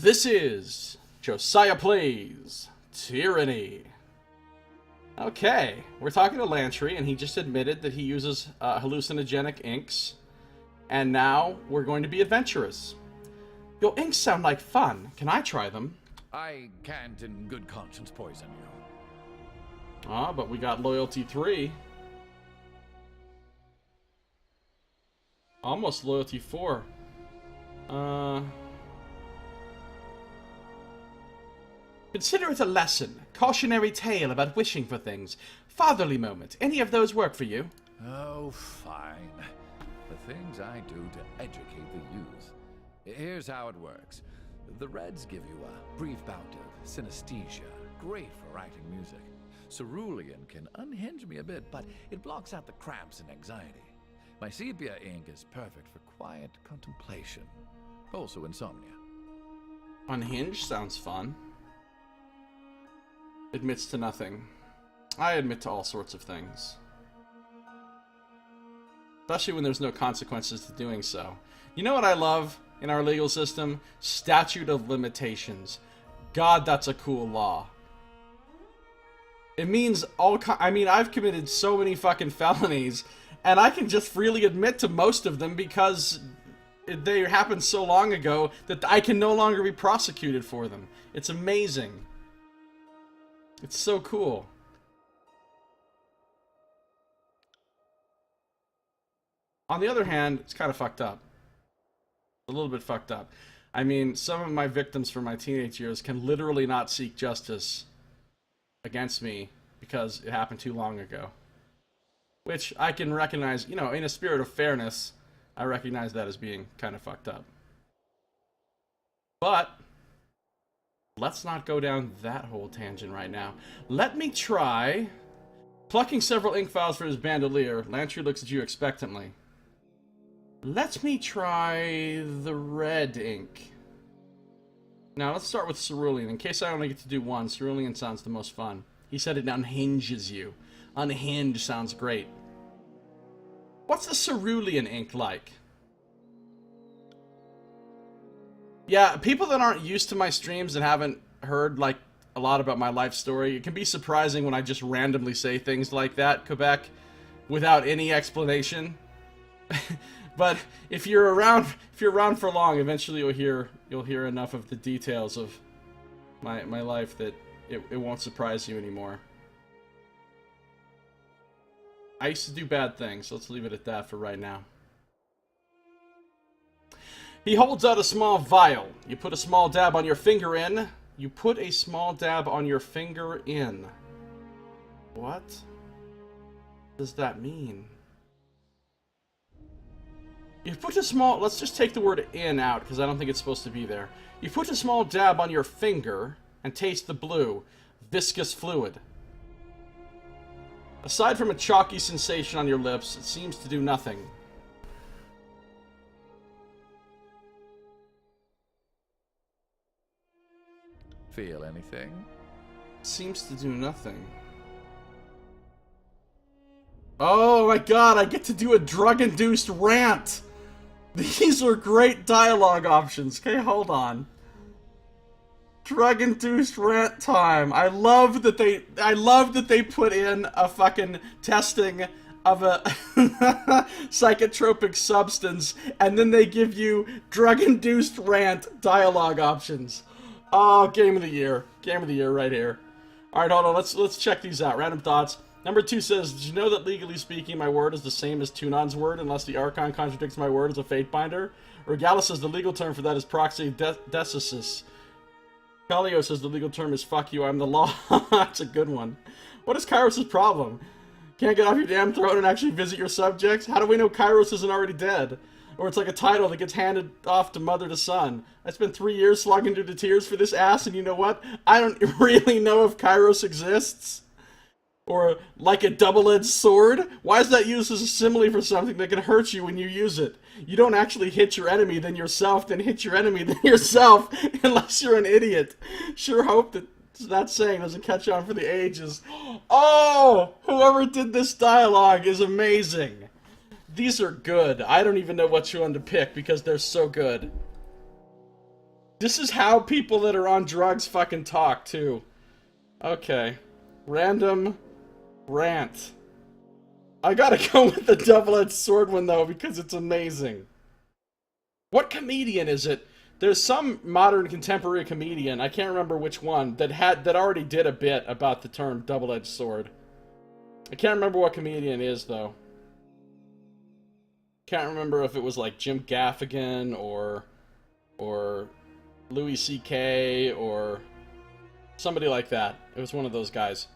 This is Josiah Plays Tyranny. Okay, we're talking to Lantry, and he just admitted that he uses hallucinogenic inks. And now we're going to be adventurous. Your inks sound like fun. Can I try them? I can't in good conscience poison you. Ah, but we got Loyalty 3. Almost Loyalty 4. Consider it a lesson. Cautionary tale about wishing for things. Fatherly moment. Any of those work for you? Oh, fine. The things I do to educate the youth. Here's how it works. The Reds give you a brief bout of synesthesia. Great for writing music. Cerulean can unhinge me a bit, but it blocks out the cramps and anxiety. My sepia ink is perfect for quiet contemplation. Also insomnia. Unhinged sounds fun. Admits to nothing. I admit to all sorts of things. Especially when there's no consequences to doing so. You know what I love in our legal system? Statute of limitations. God, that's a cool law. It means I've committed so many fucking felonies, and I can just freely admit to most of them because they happened so long ago that I can no longer be prosecuted for them. It's amazing. It's so cool. On the other hand, it's kind of fucked up. A little bit fucked up. I mean, some of my victims from my teenage years can literally not seek justice against me because it happened too long ago. Which I can recognize, you know, in a spirit of fairness, I recognize that as being kind of fucked up. But let's not go down that whole tangent right now. Let me try plucking several ink files for his bandolier. Lantry looks at you expectantly. Let me try the red ink. Now, let's start with cerulean. In case I only get to do one, cerulean sounds the most fun. He said it unhinges you. Unhinged sounds great. What's the cerulean ink like? Yeah, people that aren't used to my streams and haven't heard, like, a lot about my life story, it can be surprising when I just randomly say things like that, Quebec, without any explanation. But if you're around for long, eventually you'll hear enough of the details of my life that it won't surprise you anymore. I used to do bad things. Let's leave it at that for right now. He holds out a small vial. You put a small dab on your finger in. You put a small dab on your finger in. What does that mean? You put a small... Let's just take the word in out, because I don't think it's supposed to be there. You put a small dab on your finger and taste the blue, viscous fluid. Aside from a chalky sensation on your lips, it seems to do nothing. Feel anything? Seems to do nothing. Oh my god, I get to do a drug-induced rant! These are great dialogue options. Okay, hold on. Drug-induced rant time. I love that they put in a fucking testing of a psychotropic substance, and then they give you drug-induced rant dialogue options. Oh, game of the year. Game of the year right here. Alright, hold on. Let's check these out. Random thoughts. Number 2 says, did you know that legally speaking my word is the same as Tunon's word unless the Archon contradicts my word as a fate binder? Regala says the legal term for that is proxy decisis. Kallio says the legal term is fuck you, I'm the law. That's a good one. What is Kairos' problem? Can't get off your damn throne and actually visit your subjects? How do we know Kairos isn't already dead? Or it's like a title that gets handed off to mother to son. I spent 3 years slogging through the tears for this ass, and you know what? I don't really know if Kairos exists. Or like a double-edged sword? Why is that used as a simile for something that can hurt you when you use it? You don't actually hit your enemy, then yourself, then hit your enemy, then yourself, unless you're an idiot. Sure hope that saying doesn't catch on for the ages. Oh! Whoever did this dialogue is amazing. These are good. I don't even know which one to pick because they're so good. This is how people that are on drugs fucking talk, too. Okay. Random rant. I gotta go with the double-edged sword one, though, because it's amazing. What comedian is it? There's some modern contemporary comedian, I can't remember which one, that already did a bit about the term double-edged sword. I can't remember what comedian it is, though. Can't remember if it was like Jim Gaffigan or Louis C.K. or somebody like that. It was one of those guys.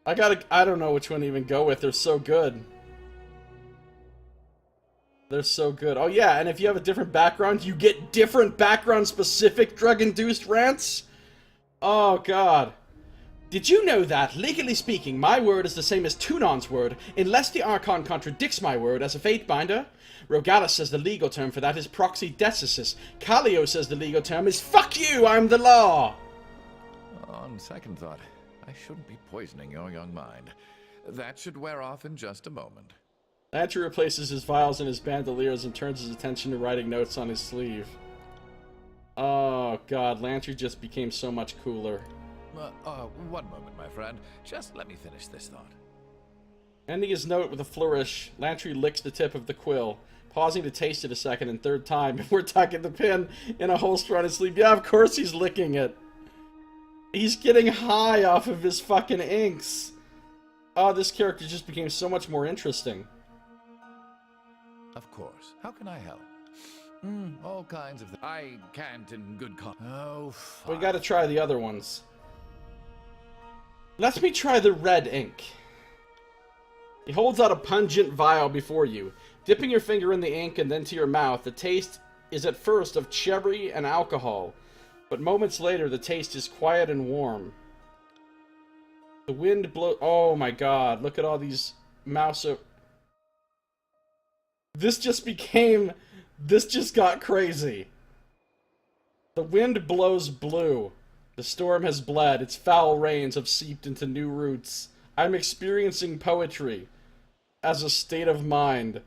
I don't know which one to even go with. They're so good. They're so good. Oh yeah, and if you have a different background, you get different background-specific drug-induced rants? Oh god. Did you know that, legally speaking, my word is the same as Tunon's word, unless the Archon contradicts my word as a Fatebinder? Rogalis says the legal term for that is proxy decisis. Kallio says the legal term is fuck you, I'm the law! On second thought, I shouldn't be poisoning your young mind. That should wear off in just a moment. Lantry replaces his vials and his bandoliers and turns his attention to writing notes on his sleeve. Oh god, Lantry just became so much cooler. One moment, my friend. Just let me finish this thought. Ending his note with a flourish, Lantry licks the tip of the quill, pausing to taste it a second and third time before tucking the pin in a holster on his sleeve. Yeah, of course he's licking it. He's getting high off of his fucking inks. Oh, this character just became so much more interesting. Of course. How can I help? All kinds of things. I can't in good Oh, fine. We gotta try the other ones. Let me try the red ink. He holds out a pungent vial before you. Dipping your finger in the ink and then to your mouth, the taste is at first of cherry and alcohol, but moments later the taste is quiet and warm. The wind blows... Oh my god, look at all these mouse... This just got crazy. The wind blows blue. The storm has bled. Its foul rains have seeped into new roots. I'm experiencing poetry as a state of mind.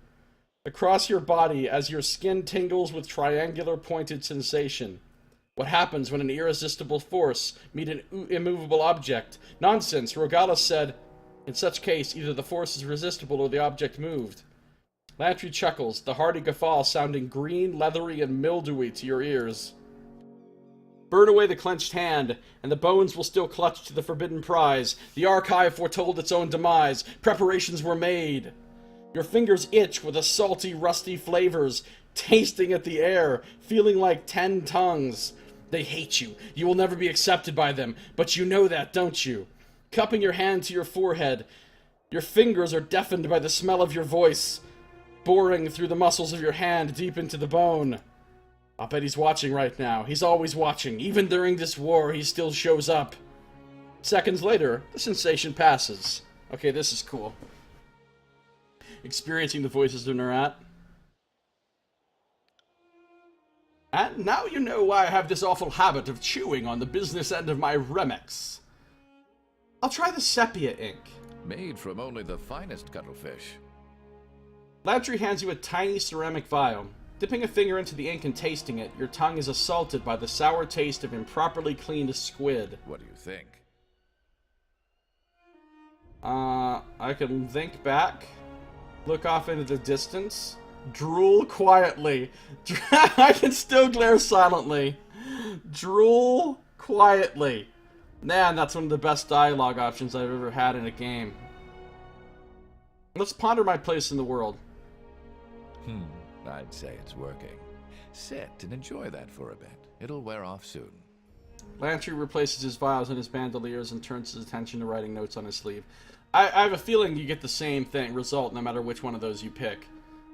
Across your body, as your skin tingles with triangular pointed sensation. What happens when an irresistible force meet an immovable object? Nonsense, Rogalis said. In such case, either the force is resistible or the object moved. Lantry chuckles, the hearty guffaw sounding green, leathery, and mildewy to your ears. Burn away the clenched hand, and the bones will still clutch to the forbidden prize. The archive foretold its own demise. Preparations were made. Your fingers itch with the salty, rusty flavors, tasting at the air, feeling like 10 tongues. They hate you. You will never be accepted by them, but you know that, don't you? Cupping your hand to your forehead, your fingers are deafened by the smell of your voice, boring through the muscles of your hand deep into the bone. I'll bet he's watching right now. He's always watching. Even during this war, he still shows up. Seconds later, the sensation passes. Okay, this is cool. Experiencing the voices of Nerat. And now you know why I have this awful habit of chewing on the business end of my Remex. I'll try the sepia ink. Made from only the finest cuttlefish. Lantry hands you a tiny ceramic vial. Dipping a finger into the ink and tasting it, your tongue is assaulted by the sour taste of improperly cleaned squid. What do you think? I can think back, look off into the distance, drool quietly. I can still glare silently. Drool quietly. Man, that's one of the best dialogue options I've ever had in a game. Let's ponder my place in the world. I'd say it's working. Sit and enjoy that for a bit. It'll wear off soon. Lantry replaces his vials and his bandoliers and turns his attention to writing notes on his sleeve. I have a feeling you get the same result no matter which one of those you pick.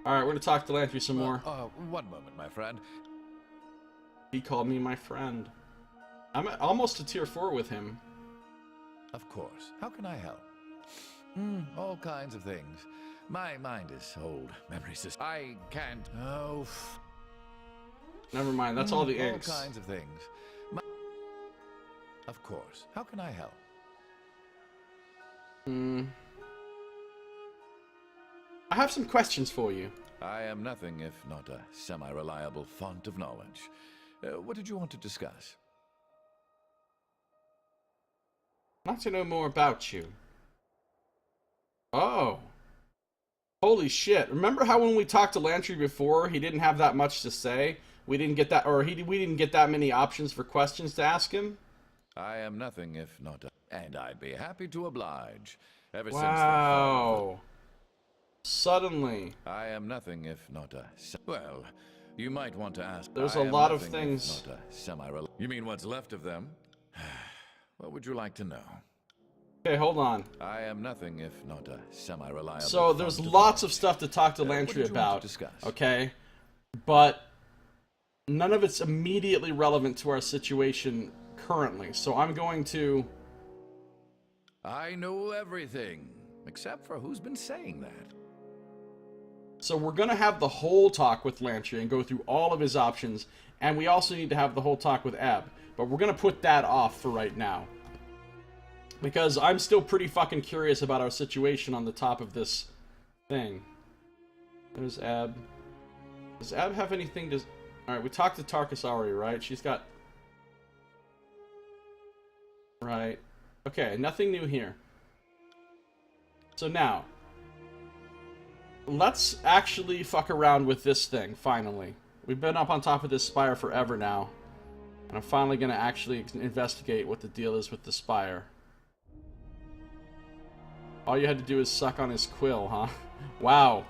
Alright, we're gonna talk to Lantry some more. One moment, my friend. He called me my friend. I'm almost a tier 4 with him. Of course. How can I help? All kinds of things. My mind is old. Memory system. I can't... Never mind, that's all the inks. All kinds of things. Of course. How can I help? I have some questions for you. I am nothing if not a semi-reliable font of knowledge. What did you want to discuss? I'd like to know more about you. Oh. Holy shit. Remember how when we talked to Lantry before, he didn't have that much to say? We didn't get that, or we didn't get that many options for questions to ask him? I am nothing if not a... And I'd be happy to oblige. Ever Wow. Suddenly. I am nothing if not a... Well, you might want to ask... There's a lot of things... You mean what's left of them? What would you like to know? Okay, hold on. I am nothing if not a semi-reliable... So there's lots of stuff to talk to Lantry about, okay? But none of it's immediately relevant to our situation currently. So I'm going to... I know everything, except for who's been saying that. So we're going to have the whole talk with Lantry and go through all of his options, and we also need to have the whole talk with Ebb. But we're going to put that off for right now. Because I'm still pretty fucking curious about our situation on the top of this thing. There's Ebb. Does Ebb have anything to... Alright, we talked to Tarkasari, right? She's got... Right. Okay, nothing new here. So now... Let's actually fuck around with this thing, finally. We've been up on top of this spire forever now. And I'm finally going to actually investigate what the deal is with the spire. All you had to do is suck on his quill, huh? Wow.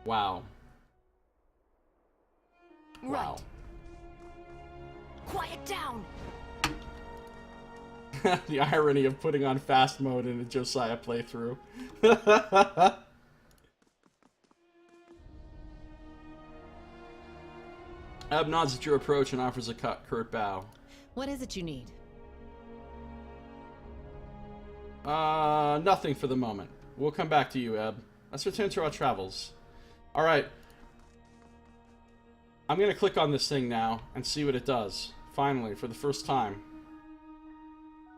Wow. Wow. Quiet down! The irony of putting on fast mode in a Josiah playthrough. Ab nods at your approach and offers a curt bow. What is it you need? Nothing for the moment. We'll come back to you, Eb. Let's return to our travels. Alright. I'm gonna click on this thing now and see what it does. Finally, for the first time.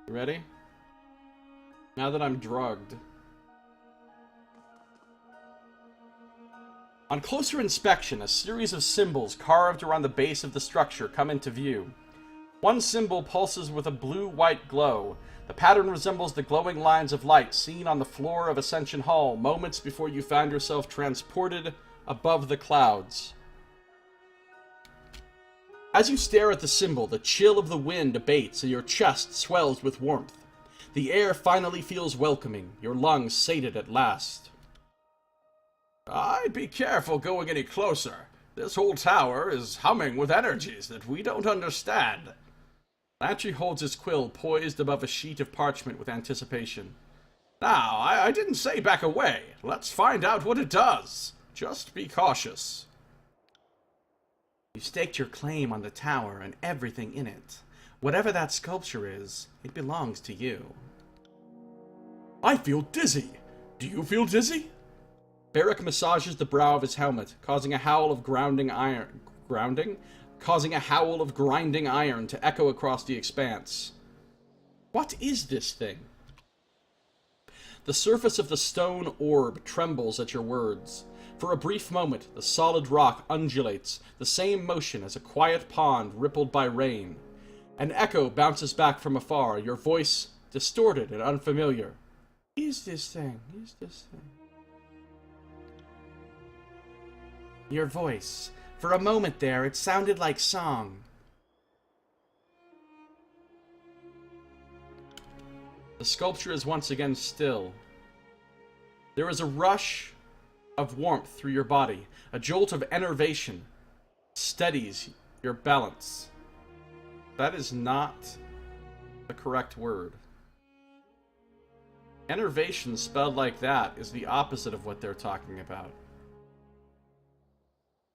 You ready? Now that I'm drugged. On closer inspection, a series of symbols carved around the base of the structure come into view. One symbol pulses with a blue-white glow. The pattern resembles the glowing lines of light seen on the floor of Ascension Hall moments before you found yourself transported above the clouds. As you stare at the symbol, the chill of the wind abates and your chest swells with warmth. The air finally feels welcoming, your lungs sated at last. I'd be careful going any closer. This whole tower is humming with energies that we don't understand. Lantry holds his quill poised above a sheet of parchment with anticipation. Now, I didn't say back away. Let's find out what it does. Just be cautious. You staked your claim on the tower and everything in it. Whatever that sculpture is, it belongs to you. I feel dizzy. Do you feel dizzy? Barrick massages the brow of his helmet, causing a howl of grinding iron to echo across the expanse. What is this thing? The surface of the stone orb trembles at your words. For a brief moment, the solid rock undulates, the same motion as a quiet pond rippled by rain. An echo bounces back from afar, your voice distorted and unfamiliar. Is this thing? Your voice. For a moment there, it sounded like song. The sculpture is once again still. There is a rush of warmth through your body. A jolt of enervation steadies your balance. That is not the correct word. Enervation spelled like that is the opposite of what they're talking about.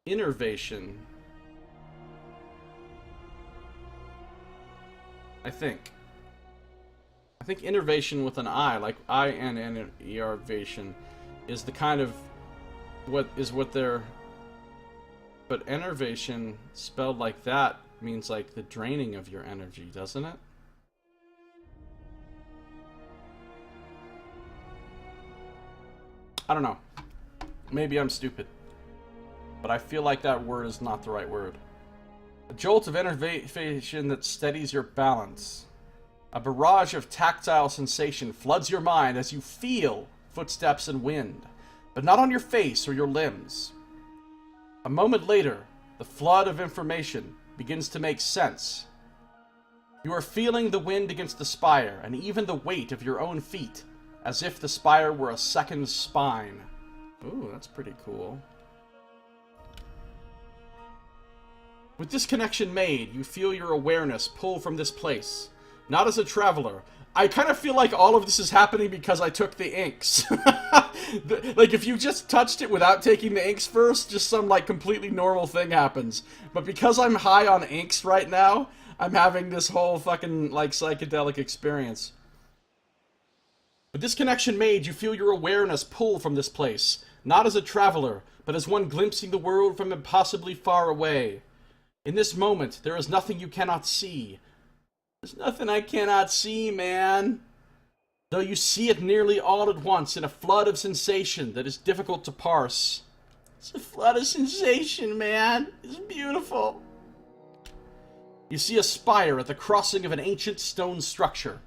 Innervation. I think innervation with an I, like I-N-N-E-R-vation, is the kind of what they're But enervation, spelled like that, means like the draining of your energy, doesn't it? I don't know. Maybe I'm stupid. But I feel like that word is not the right word. A jolt of enervation that steadies your balance. A barrage of tactile sensation floods your mind as you feel footsteps and wind, but not on your face or your limbs. A moment later, the flood of information begins to make sense. You are feeling the wind against the spire, and even the weight of your own feet, as if the spire were a second spine. Ooh, that's pretty cool. With this connection made, you feel your awareness pull from this place. Not as a traveler. I kind of feel like all of this is happening because I took the inks. Like, if you just touched it without taking the inks first, just some, like, completely normal thing happens. But because I'm high on inks right now, I'm having this whole fucking, like, psychedelic experience. With this connection made, you feel your awareness pull from this place. Not as a traveler, but as one glimpsing the world from impossibly far away. In this moment, there is nothing you cannot see. There's nothing I cannot see, man. Though you see it nearly all at once in a flood of sensation that is difficult to parse. It's a flood of sensation, man. It's beautiful. You see a spire at the crossing of an ancient stone structure.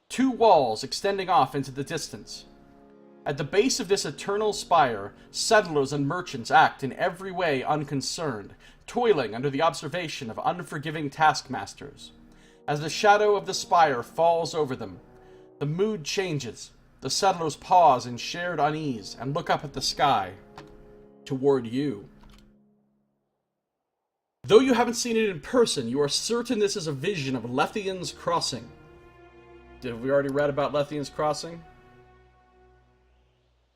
2 walls extending off into the distance. At the base of this eternal spire, settlers and merchants act in every way unconcerned, toiling under the observation of unforgiving taskmasters. As the shadow of the spire falls over them, the mood changes. The settlers pause in shared unease and look up at the sky, toward you. Though you haven't seen it in person, you are certain this is a vision of Lethian's Crossing. Have we already read about Lethian's Crossing?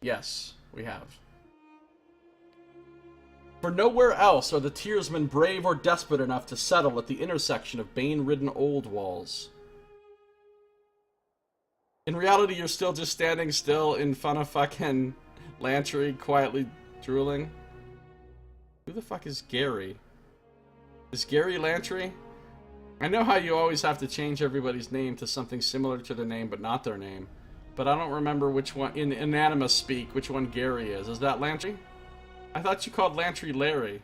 Yes, we have. For nowhere else are the Tearsmen brave or desperate enough to settle at the intersection of bane-ridden old walls. In reality, you're still just standing still in front of fucking Lantry, quietly drooling. Who the fuck is Gary? Is Gary Lantry? I know how you always have to change everybody's name to something similar to their name, but not their name. But I don't remember which one, in Inanimous speak, which one Gary is. Is that Lantry? I thought you called Lantry Larry.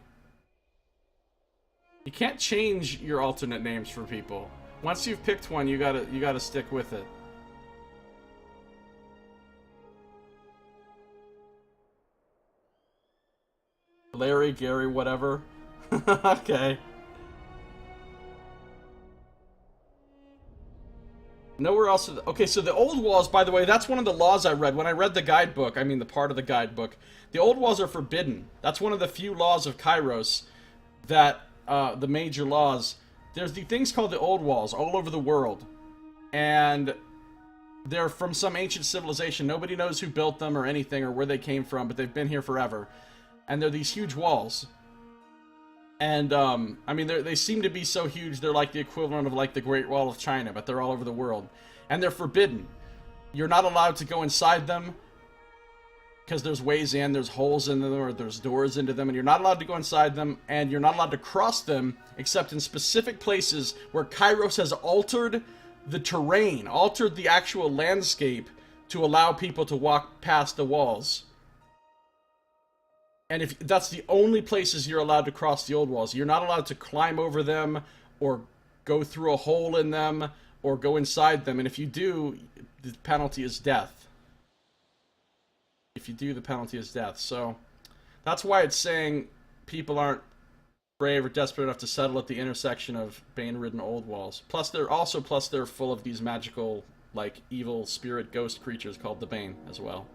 You can't change your alternate names for people. Once you've picked one, you gotta stick with it. Larry, Gary, whatever. Okay. Nowhere else. Okay, so the old walls, by the way, that's one of the laws I read. When I read the guidebook, I mean the part of the guidebook, the old walls are forbidden. That's one of the few laws of Kairos that, the major laws. There's the things called the old walls all over the world. And they're from some ancient civilization. Nobody knows who built them or anything or where they came from, but they've been here forever. And they're these huge walls. And, I mean, they seem to be so huge, they're like the equivalent of, like, the Great Wall of China, but they're all over the world. And they're forbidden. You're not allowed to go inside them, because there's ways in, there's holes in them, or there's doors into them, and you're not allowed to go inside them, and you're not allowed to cross them, except in specific places where Kairos has altered the terrain, altered the actual landscape, to allow people to walk past the walls. And if that's the only places you're allowed to cross the old walls, you're not allowed to climb over them, or go through a hole in them, or go inside them. And if you do, the penalty is death. If you do, the penalty is death. So, that's why it's saying people aren't brave or desperate enough to settle at the intersection of bane-ridden old walls. Plus, they're full of these magical, like, evil spirit ghost creatures called the Bane as well.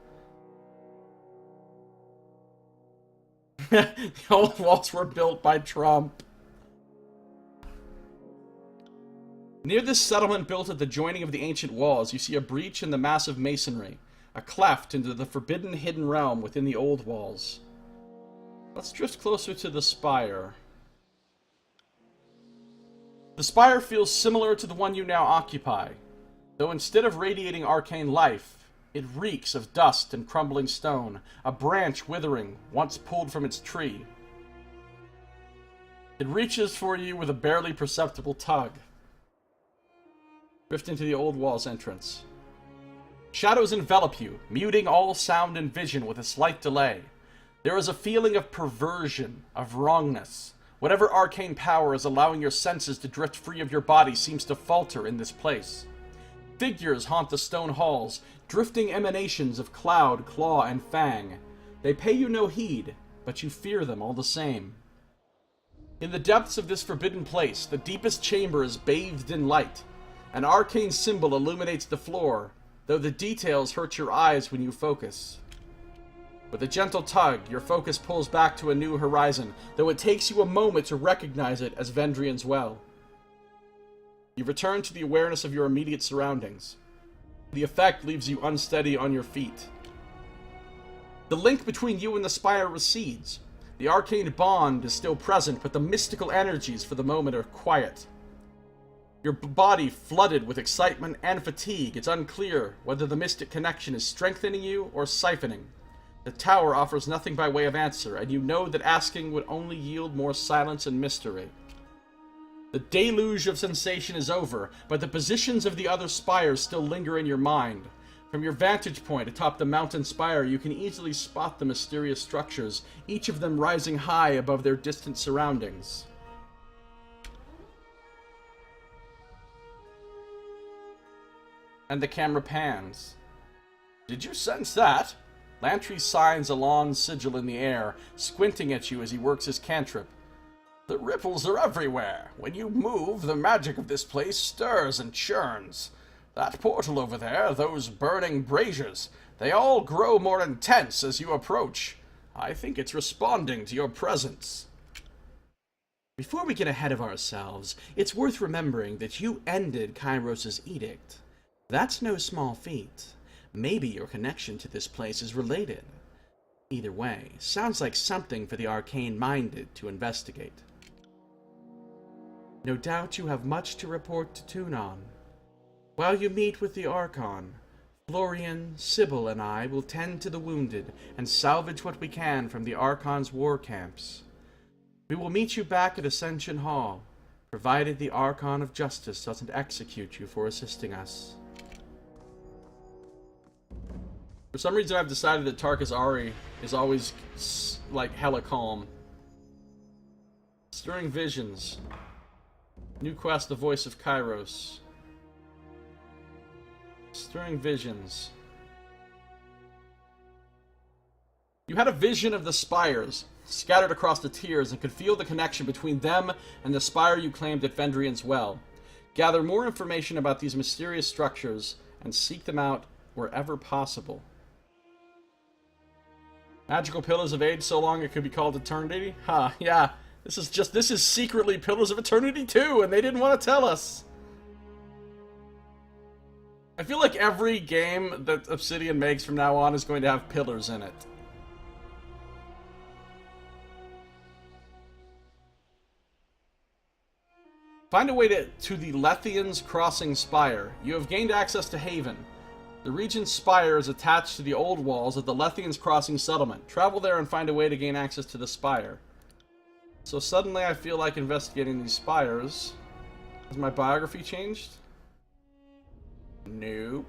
The old walls were built by Trump. Near this settlement built at the joining of the ancient walls, you see a breach in the massive masonry, a cleft into the forbidden hidden realm within the old walls. Let's drift closer to the spire. The spire feels similar to the one you now occupy, though instead of radiating arcane life, it reeks of dust and crumbling stone, a branch withering, once pulled from its tree. It reaches for you with a barely perceptible tug. Drift into the old wall's entrance. Shadows envelop you, muting all sound and vision with a slight delay. There is a feeling of perversion, of wrongness. Whatever arcane power is allowing your senses to drift free of your body seems to falter in this place. Figures haunt the stone halls, drifting emanations of cloud, claw, and fang. They pay you no heed, but you fear them all the same. In the depths of this forbidden place, the deepest chamber is bathed in light. An arcane symbol illuminates the floor, though the details hurt your eyes when you focus. With a gentle tug, your focus pulls back to a new horizon, though it takes you a moment to recognize it as Vendrian's Well. You return to the awareness of your immediate surroundings. The effect leaves you unsteady on your feet. The link between you and the spire recedes. The arcane bond is still present, but the mystical energies for the moment are quiet. Your body flooded with excitement and fatigue, it's unclear whether the mystic connection is strengthening you or siphoning. The tower offers nothing by way of answer, and you know that asking would only yield more silence and mystery. The deluge of sensation is over, but the positions of the other spires still linger in your mind. From your vantage point atop the mountain spire, you can easily spot the mysterious structures, each of them rising high above their distant surroundings. And the camera pans. Did you sense that? Lantry signs a long sigil in the air, squinting at you as he works his cantrip. The ripples are everywhere. When you move, the magic of this place stirs and churns. That portal over there, those burning braziers, they all grow more intense as you approach. I think it's responding to your presence. Before we get ahead of ourselves, it's worth remembering that you ended Kairos' edict. That's no small feat. Maybe your connection to this place is related. Either way, sounds like something for the arcane-minded to investigate. No doubt you have much to report to Tunon. While you meet with the Archon, Florian, Sybil, and I will tend to the wounded and salvage what we can from the Archon's war camps. We will meet you back at Ascension Hall, provided the Archon of Justice doesn't execute you for assisting us. For some reason, I've decided that Tarkus Ari is always, like, hella calm. Stirring Visions. New quest, The Voice of Kairos. Stirring Visions. You had a vision of the spires, scattered across the tiers, and could feel the connection between them and the spire you claimed at Vendrian's Well. Gather more information about these mysterious structures, and seek them out wherever possible. Magical Pillars of Age so long it could be called Eternity? Huh, yeah. This is secretly Pillars of Eternity too, and they didn't want to tell us. I feel like every game that Obsidian makes from now on is going to have pillars in it. Find a way to the Lethian's Crossing Spire. You have gained access to Haven. The region's spire is attached to the old walls of the Lethian's Crossing settlement. Travel there and find a way to gain access to the spire. So suddenly I feel like investigating these spires. Has my biography changed? Nope.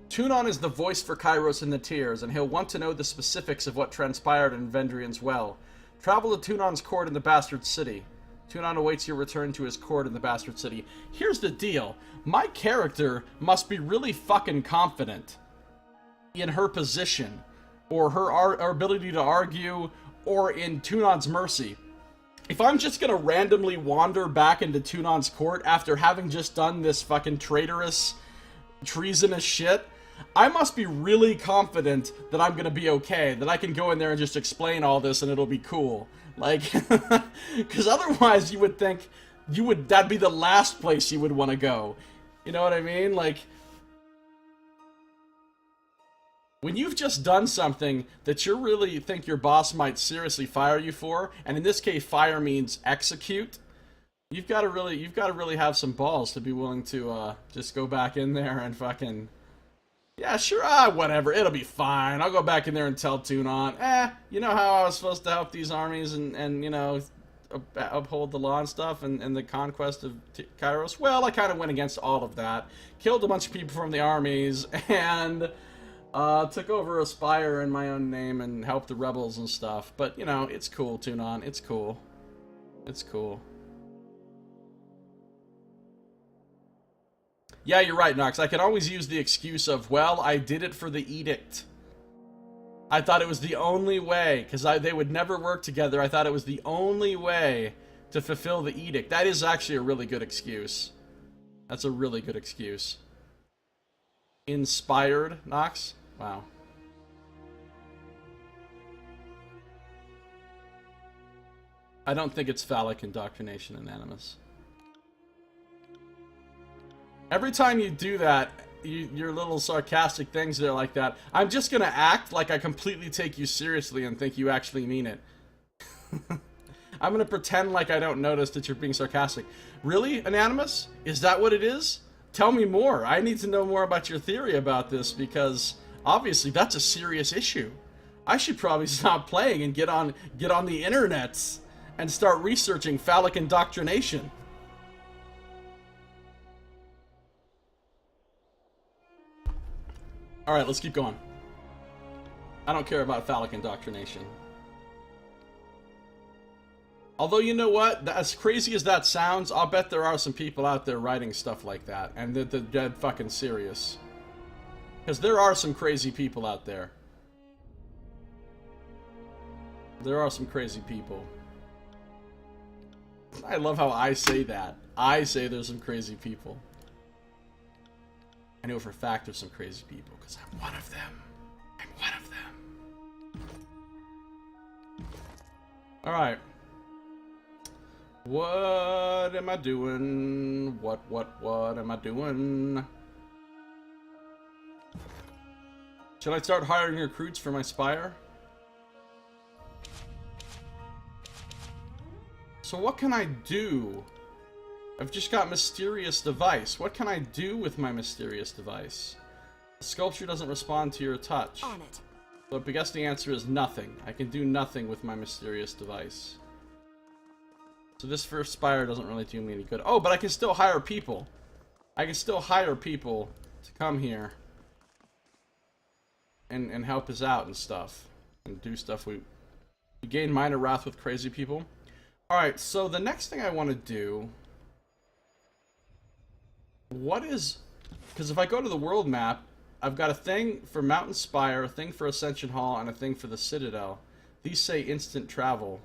Tunon is the voice for Kairos in the Tiers, and he'll want to know the specifics of what transpired in Vendrian's Well. Travel to Tunon's court in the Bastard City. Tunon awaits your return to his court in the Bastard City. Here's the deal. My character must be really fucking confident in her position, or her ability to argue, or in Tunon's mercy. If I'm just gonna randomly wander back into Tunon's court after having just done this fucking traitorous, treasonous shit, I must be really confident that I'm gonna be okay, that I can go in there and just explain all this and it'll be cool. Like, because otherwise you would think that'd be the last place you would want to go. You know what I mean? Like, when you've just done something that you really think your boss might seriously fire you for, and in this case fire means execute, you've got to really have some balls to be willing to just go back in there and fucking Yeah, sure, whatever, it'll be fine. I'll go back in there and tell Tunon, you know how I was supposed to help these armies and you know, uphold the law and stuff and the conquest of Kairos? Well, I kind of went against all of that. Killed a bunch of people from the armies and took over a spire in my own name and helped the rebels and stuff. But, you know, it's cool, Tunon. It's cool. It's cool. Yeah, you're right, Nox. I can always use the excuse of, well, I did it for the edict. I thought it was the only way, because they would never work together. I thought it was the only way to fulfill the edict. That is actually a really good excuse. That's a really good excuse. Inspired, Nox? Wow. I don't think it's phallic indoctrination in Animus. Every time you do that, your little sarcastic things there like that, I'm just gonna act like I completely take you seriously and think you actually mean it. I'm gonna pretend like I don't notice that you're being sarcastic. Really, Anonymous? Is that what it is? Tell me more. I need to know more about your theory about this, because obviously that's a serious issue. I should probably stop playing and get on the internets and start researching phallic indoctrination. Alright, let's keep going. I don't care about phallic indoctrination. Although, you know what? As crazy as that sounds, I'll bet there are some people out there writing stuff like that. And they're dead fucking serious. Because there are some crazy people out there. There are some crazy people. I love how I say that. I say there's some crazy people. I know for a fact there's some crazy people, because I'm one of them. I'm one of them. Alright. What am I doing? What am I doing? Should I start hiring recruits for my spire? So what can I do? I've just got Mysterious Device. What can I do with my Mysterious Device? The sculpture doesn't respond to your touch. On it. So I guess the answer is nothing. I can do nothing with my Mysterious Device. So this first spire doesn't really do me any good. Oh, but I can still hire people. I can still hire people to come here and help us out and stuff. And do stuff. We gain minor wrath with crazy people. Alright, so the next thing I want to do... What is... Because if I go to the world map, I've got a thing for Mountain Spire, a thing for Ascension Hall, and a thing for the Citadel. These say instant travel.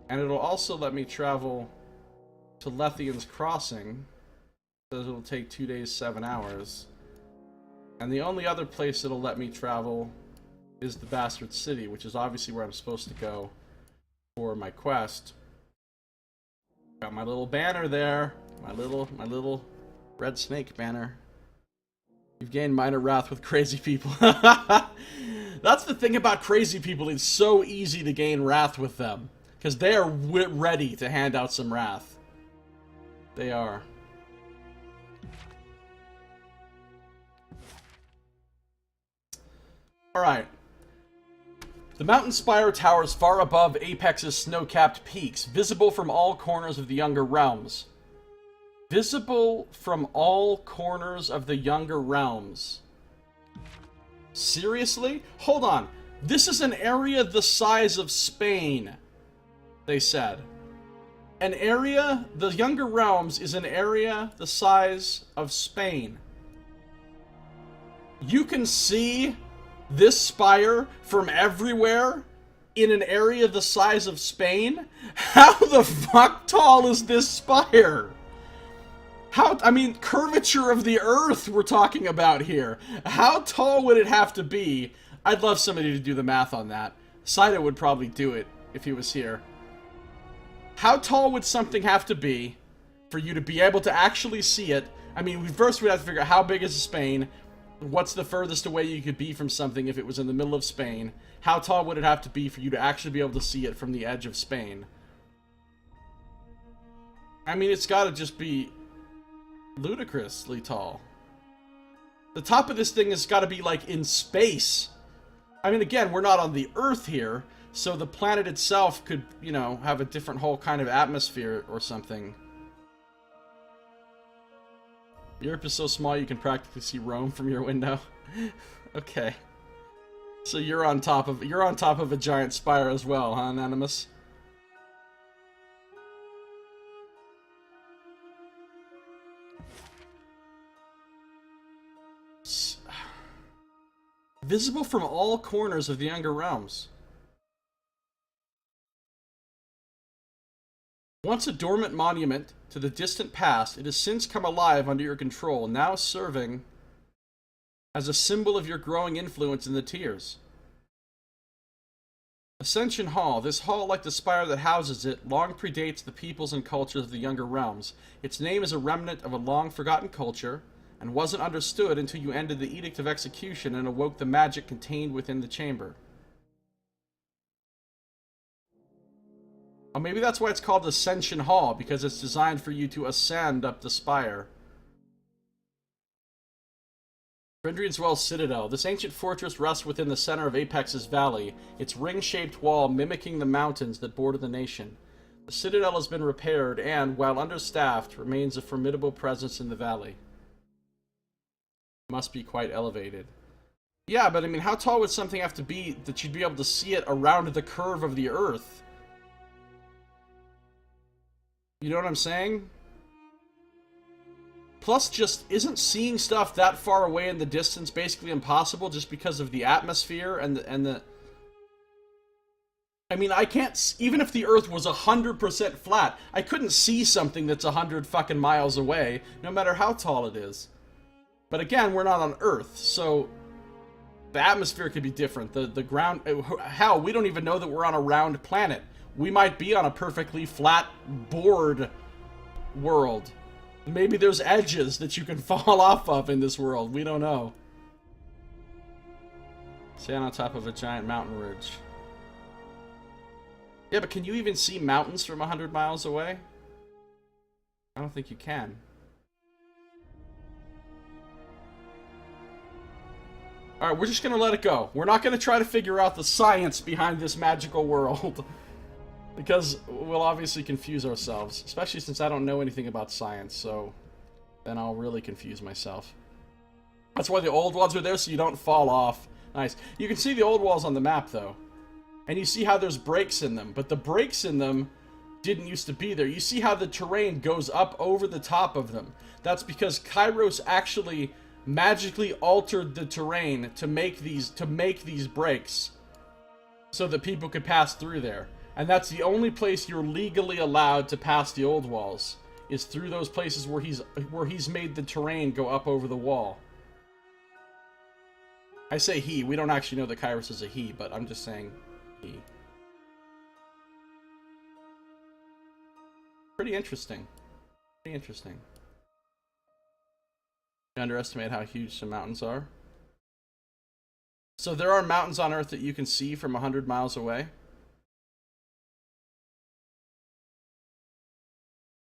And it'll also let me travel to Lethian's Crossing. So it'll take 2 days, 7 hours. And the only other place it'll let me travel is the Bastard City, which is obviously where I'm supposed to go for my quest. Got my little banner there. My little red snake banner. You've gained minor wrath with crazy people. That's the thing about crazy people. It's so easy to gain wrath with them. Because they are ready to hand out some wrath. They are. Alright. The mountain spire towers far above Apex's snow-capped peaks, visible from all corners of the Younger Realms. Visible from all corners of the Younger Realms. Seriously? Hold on. This is an area the size of Spain, they said. An area, the Younger Realms is an area the size of Spain. You can see this spire from everywhere in an area the size of Spain? How the fuck tall is this spire? How, I mean, curvature of the earth we're talking about here. How tall would it have to be? I'd love somebody to do the math on that. Saito would probably do it if he was here. How tall would something have to be for you to be able to actually see it? I mean, first we'd have to figure out how big is Spain. What's the furthest away you could be from something if it was in the middle of Spain? How tall would it have to be for you to actually be able to see it from the edge of Spain? I mean, it's gotta just be ludicrously tall. The top of this thing has got to be, like, in space. I mean, again, we're not on the Earth here, so the planet itself could, you know, have a different whole kind of atmosphere or something. Europe is so small you can practically see Rome from your window. Okay. So you're on top of a giant spire as well, huh, Anonymous? Visible from all corners of the Younger Realms. Once a dormant monument to the distant past, it has since come alive under your control, now serving as a symbol of your growing influence in the Tiers. Ascension Hall. This hall, like the spire that houses it, long predates the peoples and cultures of the Younger Realms. Its name is a remnant of a long-forgotten culture, and wasn't understood until you ended the Edict of Execution and awoke the magic contained within the chamber. Oh, maybe that's why it's called Ascension Hall, because it's designed for you to ascend up the spire. Rendrian's Well Citadel. This ancient fortress rests within the center of Apex's valley, its ring-shaped wall mimicking the mountains that border the nation. The citadel has been repaired and, while understaffed, remains a formidable presence in the valley. Must be quite elevated. Yeah, but I mean, how tall would something have to be that you'd be able to see it around the curve of the Earth? You know what I'm saying? Plus, just isn't seeing stuff that far away in the distance basically impossible just because of the atmosphere and the... I mean, I can't... Even if the Earth was 100% flat, I couldn't see something that's 100 fucking miles away, no matter how tall it is. But again, we're not on Earth, so... The atmosphere could be different. The ground... Hell, we don't even know that we're on a round planet. We might be on a perfectly flat, board world. Maybe there's edges that you can fall off of in this world. We don't know. Stand on top of a giant mountain ridge. Yeah, but can you even see mountains from 100 miles away? I don't think you can. Alright, we're just gonna let it go. We're not gonna try to figure out the science behind this magical world. Because we'll obviously confuse ourselves. Especially since I don't know anything about science, so... Then I'll really confuse myself. That's why the old walls are there, so you don't fall off. Nice. You can see the old walls on the map, though. And you see how there's breaks in them. But the breaks in them didn't used to be there. You see how the terrain goes up over the top of them. That's because Kairos actually magically altered the terrain to make these breaks. So that people could pass through there. And that's the only place you're legally allowed to pass the old walls. Is through those places where he's made the terrain go up over the wall. I say he. We don't actually know that Kairos is a he, but I'm just saying he. Pretty interesting. Pretty interesting. You underestimate how huge some mountains are. So there are mountains on Earth that you can see from 100 miles away.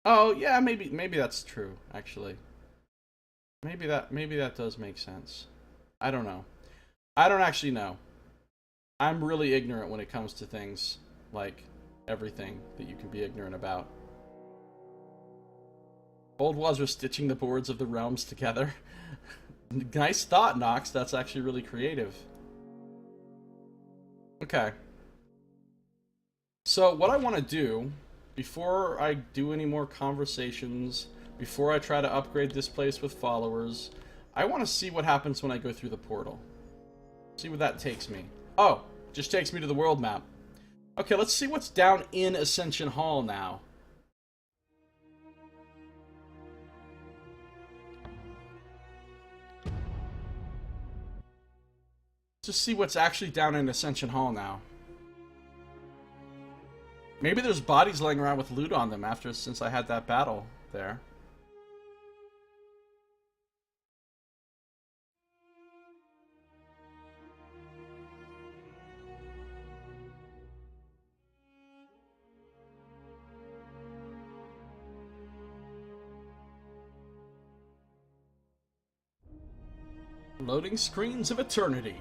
Oh, yeah, maybe that's true, actually. Maybe that does make sense. I don't know. I don't actually know. I'm really ignorant when it comes to things like everything that you can be ignorant about. Old walls are stitching the boards of the realms together. Nice thought, Nox. That's actually really creative. Okay. So what I want to do, before I do any more conversations, before I try to upgrade this place with followers, I want to see what happens when I go through the portal. See where that takes me. Oh, just takes me to the world map. Okay, let's see what's down in Ascension Hall now. Just see what's actually down in Ascension Hall now. Maybe there's bodies laying around with loot on them since I had that battle there. Loading screens of eternity.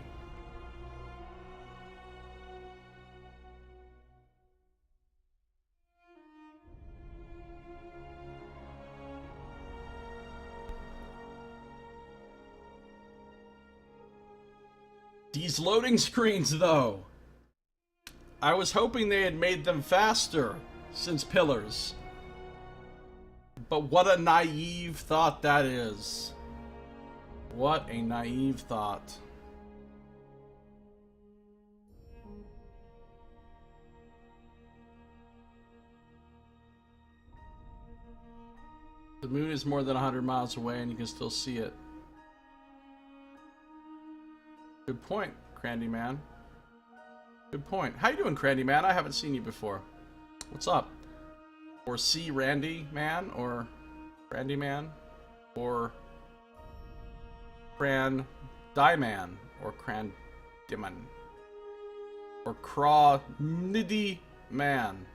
These loading screens, though. I was hoping they had made them faster since Pillars. But what a naive thought that is. What a naive thought. The moon is more than 100 miles away and you can still see it. Good point, Crandy Man. Good point. How you doing, Crandy Man? I haven't seen you before. What's up? Or C Randy Man, or Randy Man, or Cran Man, or Cran Dimon, or Craw Niddy Man.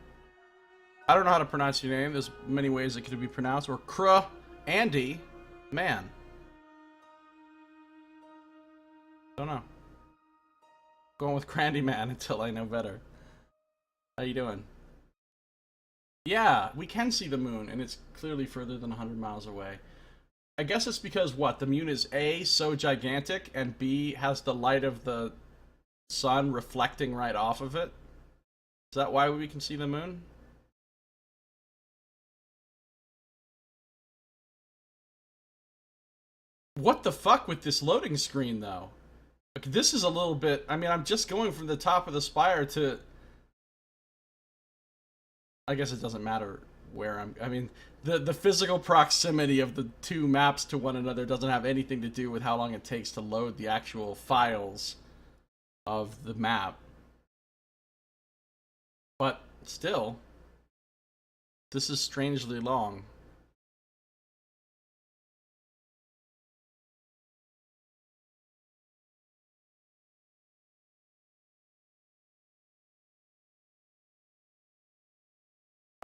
I don't know how to pronounce your name. There's many ways it could be pronounced. Or Cra Andy Man. Don't know. Going with Crandy Man until I know better. How you doing? Yeah, we can see the moon, and it's clearly further than 100 miles away. I guess it's because, what, the moon is A, so gigantic, and B, has the light of the sun reflecting right off of it? Is that why we can see the moon? What the fuck with this loading screen, though? Like, this is a little bit... I mean, I'm just going from the top of the spire to... I guess it doesn't matter where I'm... I mean, the physical proximity of the two maps to one another doesn't have anything to do with how long it takes to load the actual files of the map. But, still, this is strangely long.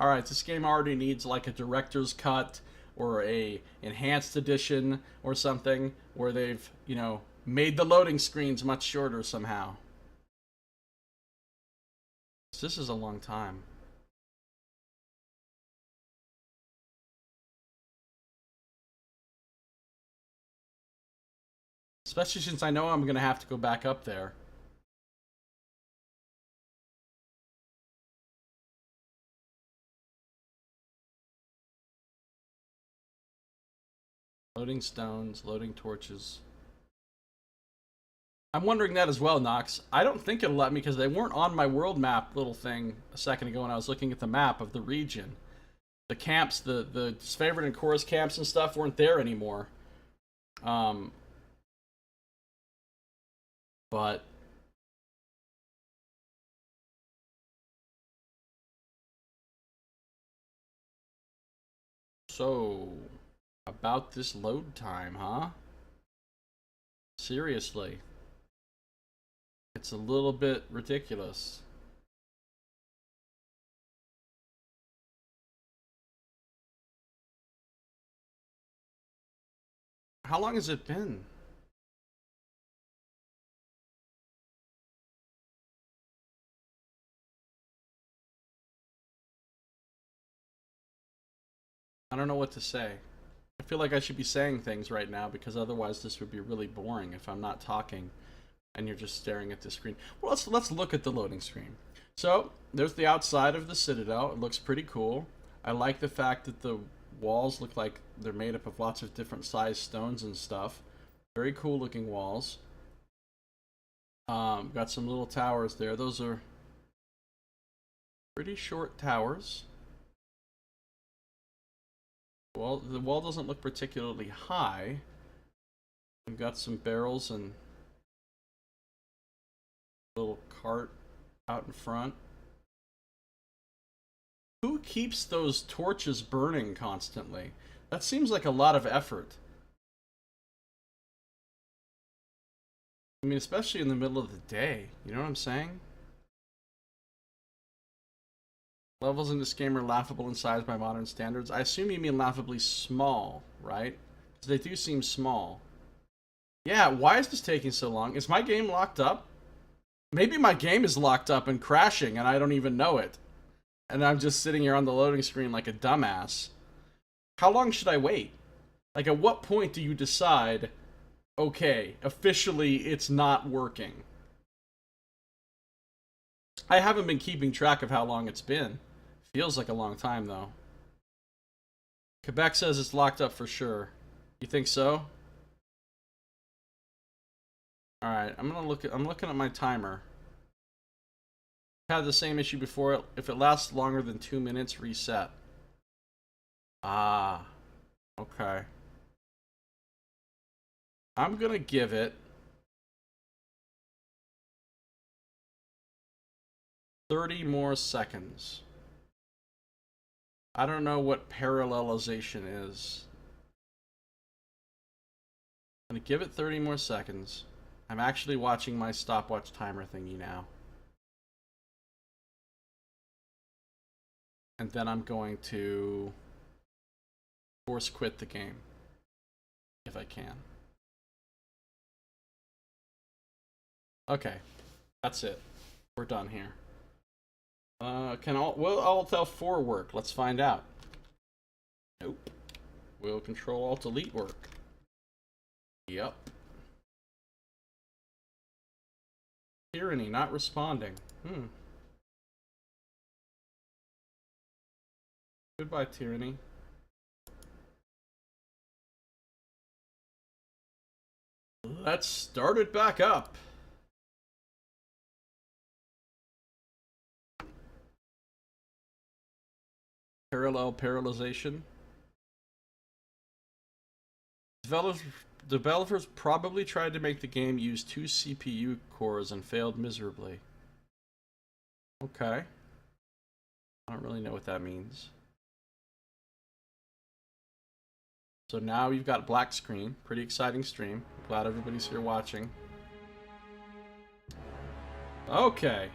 Alright, this game already needs like a director's cut or a enhanced edition or something where they've, you know, made the loading screens much shorter somehow. This is a long time. Especially since I know I'm going to have to go back up there. Loading stones, loading torches. I'm wondering that as well, Nox. I don't think it'll let me because they weren't on my world map little thing a second ago when I was looking at the map of the region. The camps, the favorite and chorus camps and stuff weren't there anymore. But... So... about this load time, huh? Seriously. It's a little bit ridiculous. How long has it been? I don't know what to say. I feel like I should be saying things right now because otherwise this would be really boring if I'm not talking and you're just staring at the screen. Well, let's look at the loading screen. So, there's the outside of the Citadel. It looks pretty cool. I like the fact that the walls look like they're made up of lots of different sized stones and stuff. Very cool looking walls. Got some little towers there. Those are pretty short towers. Well, the wall doesn't look particularly high. We've got some barrels and a little cart out in front. Who keeps those torches burning constantly? That seems like a lot of effort. I mean, especially in the middle of the day. You know what I'm saying? Levels in this game are laughable in size by modern standards. I assume you mean laughably small, right? Because they do seem small. Yeah, why is this taking so long? Is my game locked up? Maybe my game is locked up and crashing and I don't even know it. And I'm just sitting here on the loading screen like a dumbass. How long should I wait? Like, at what point do you decide, okay, officially it's not working? I haven't been keeping track of how long it's been. Feels like a long time, though. Quebec says it's locked up for sure. You think so? Alright, I'm looking at my timer. Had the same issue before. If it lasts longer than 2 minutes, reset. Ah. Okay. I'm gonna give it 30 more seconds. I don't know what parallelization is. I'm gonna give it 30 more seconds. I'm actually watching my stopwatch timer thingy now. And then I'm going to force quit the game. If I can. Okay. That's it. We're done here. Will Alt F4 work? Let's find out. Nope. Will Control Alt Delete work? Yep. Tyranny not responding. Goodbye, Tyranny. Let's start it back up. Parallelization. Developers probably tried to make the game use 2 CPU cores and failed miserably. Okay. I don't really know what that means. So now you've got black screen. Pretty exciting stream. Glad everybody's here watching. Okay.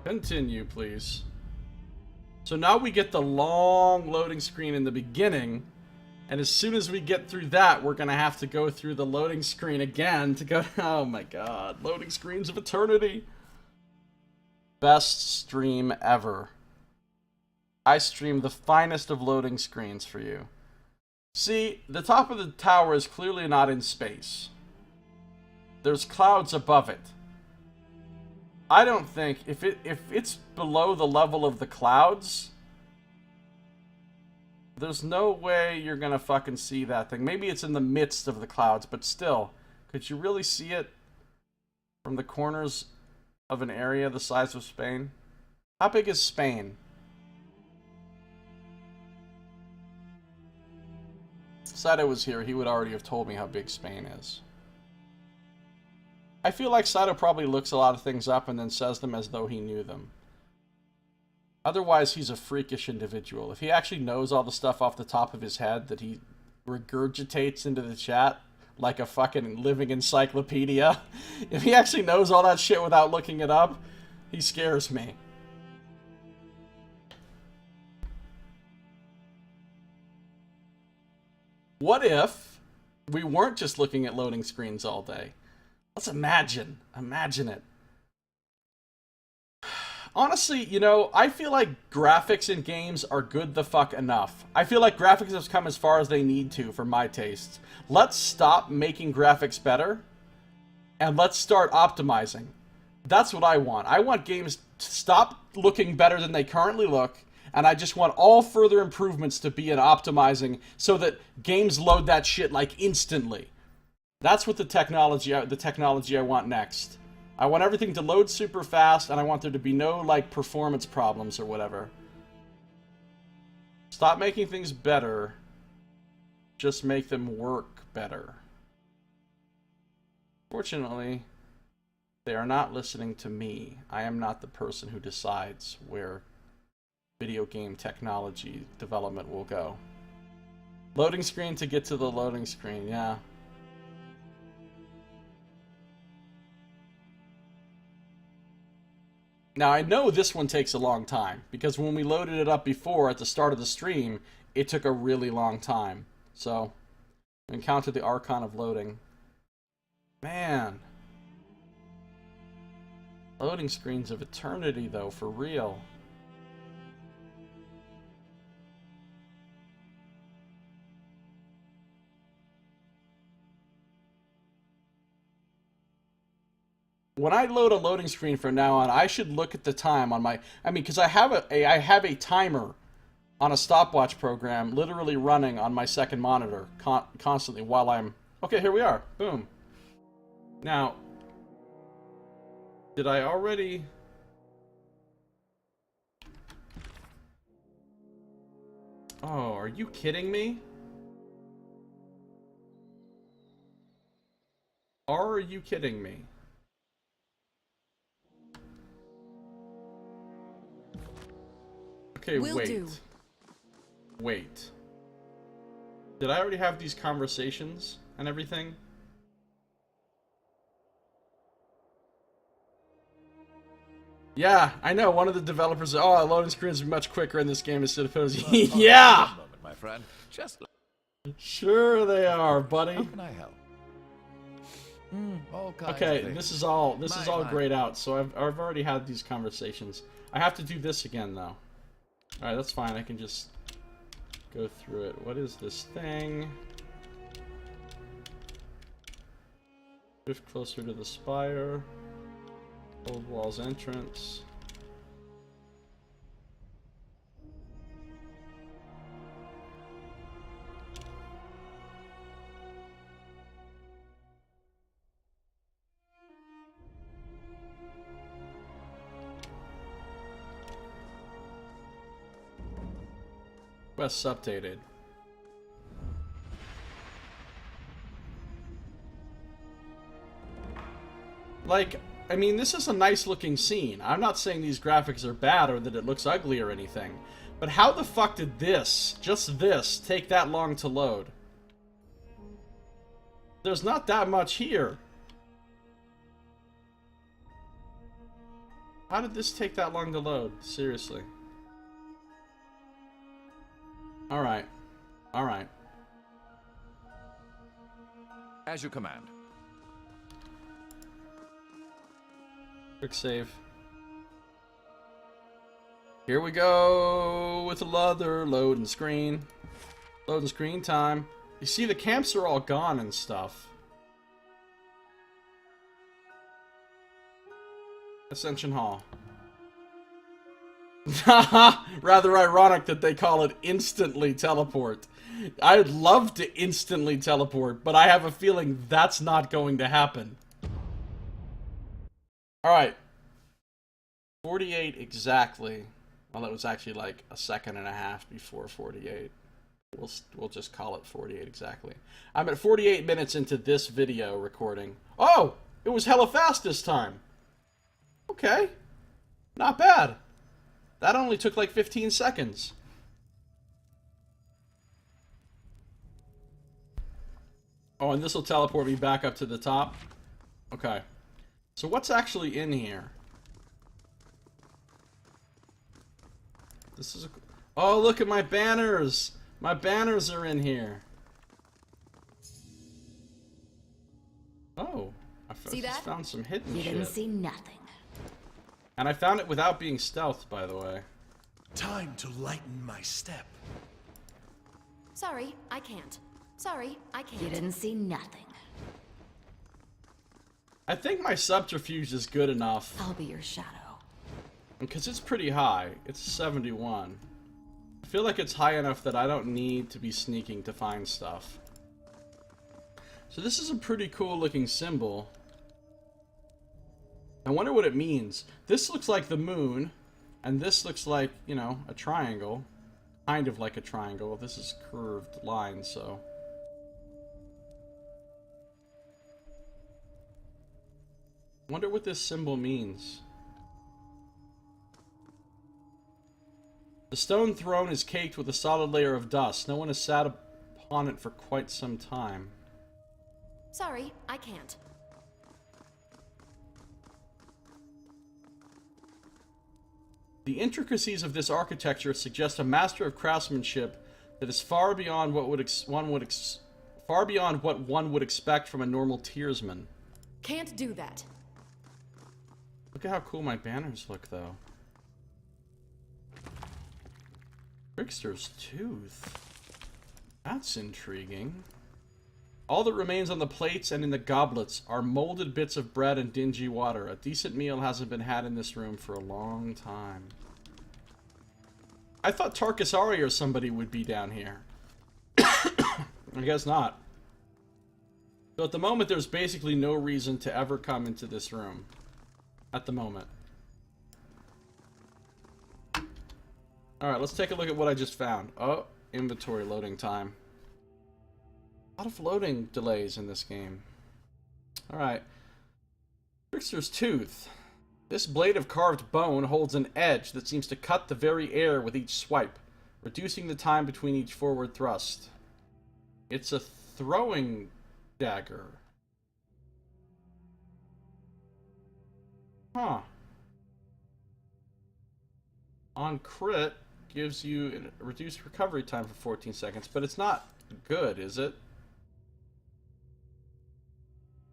Continue, please. So now we get the long loading screen in the beginning. And as soon as we get through that, we're going to have to go through the loading screen again to go... Oh my god. Loading screens of eternity. Best stream ever. I stream the finest of loading screens for you. See, the top of the tower is clearly not in space. There's clouds above it. I don't think... If it's below the level of the clouds... There's no way you're gonna fucking see that thing. Maybe it's in the midst of the clouds, but still. Could you really see it from the corners of an area the size of Spain? How big is Spain? If Sato was here, he would already have told me how big Spain is. I feel like Sato probably looks a lot of things up and then says them as though he knew them. Otherwise, he's a freakish individual. If he actually knows all the stuff off the top of his head that he regurgitates into the chat like a fucking living encyclopedia, if he actually knows all that shit without looking it up, he scares me. What if we weren't just looking at loading screens all day? Let's imagine it. Honestly, you know, I feel like graphics in games are good the fuck enough. I feel like graphics have come as far as they need to for my tastes. Let's stop making graphics better, and let's start optimizing. That's what I want. I want games to stop looking better than they currently look, and I just want all further improvements to be in optimizing so that games load that shit like instantly. That's what the technology I want next. I want everything to load super fast, and I want there to be no, like, performance problems or whatever. Stop making things better. Just make them work better. Fortunately, they are not listening to me. I am not the person who decides where video game technology development will go. Loading screen to get to the loading screen, yeah. Now, I know this one takes a long time, because when we loaded it up before at the start of the stream, it took a really long time. So, Encounter the Archon of Loading. Man. Loading screens of eternity, though, for real. When I load a loading screen from now on, I should look at the time on my... I mean, because I have a timer on a stopwatch program literally running on my second monitor constantly while I'm... Okay, here we are. Boom. Now, did I already... Oh, are you kidding me? Are you kidding me? Okay, Wait. Did I already have these conversations and everything? Yeah, I know. One of the developers. Oh, loading screens are much quicker in this game instead of photos. Yeah. Moment, my friend. Just sure they are, buddy. how can I help? All kinds of Okay, things. this is all grayed out. So I've already had these conversations. I have to do this again though. All right, that's fine. I can just go through it. What is this thing? Drift closer to the spire. Old walls entrance. Quest updated. Like, I mean, this is a nice looking scene. I'm not saying these graphics are bad or that it looks ugly or anything. But how the fuck did this, just this, take that long to load? There's not that much here. How did this take that long to load? Seriously. Alright. Alright. As you command. Quick save. Here we go with another loading screen. Loading screen time. You see, the camps are all gone and stuff. Ascension Hall. Rather ironic that they call it instantly teleport. I'd love to instantly teleport, but I have a feeling that's not going to happen. Alright. 48 exactly. Well, it was actually like a second and a half before 48. We'll just call it 48 exactly. I'm at 48 minutes into this video recording. Oh! It was hella fast this time. Okay. Not bad. That only took like 15 seconds. Oh, and this will teleport me back up to the top. Okay. So what's actually in here? This is a... Oh, look at my banners! My banners are in here. Oh, I just found some hidden shit. You didn't see nothing. And I found it without being stealthed, by the way. Time to lighten my step. Sorry, I can't. Sorry, I can't. You didn't see nothing. I think my subterfuge is good enough. I'll be your shadow. Because it's pretty high. It's 71. I feel like it's high enough that I don't need to be sneaking to find stuff. So this is a pretty cool looking symbol. I wonder what it means. This looks like the moon, and this looks like, you know, a triangle. Kind of like a triangle. This is curved line, so... Wonder what this symbol means. The stone throne is caked with a solid layer of dust. No one has sat upon it for quite some time. Sorry, I can't. The intricacies of this architecture suggest a master of craftsmanship that is far beyond what far beyond what one would expect from a normal tiersman. Can't do that. Look at how cool my banners look, though. Trickster's Tooth. That's intriguing. All that remains on the plates and in the goblets are molded bits of bread and dingy water. A decent meal hasn't been had in this room for a long time. I thought Tarkasari or somebody would be down here. I guess not. So at the moment, there's basically no reason to ever come into this room. At the moment. Alright, let's take a look at what I just found. Oh, inventory loading time. A lot of loading delays in this game. Alright. Trickster's Tooth. This blade of carved bone holds an edge that seems to cut the very air with each swipe, reducing the time between each forward thrust. It's a throwing dagger. Huh. On crit, gives you a reduced recovery time for 14 seconds, but it's not good, is it?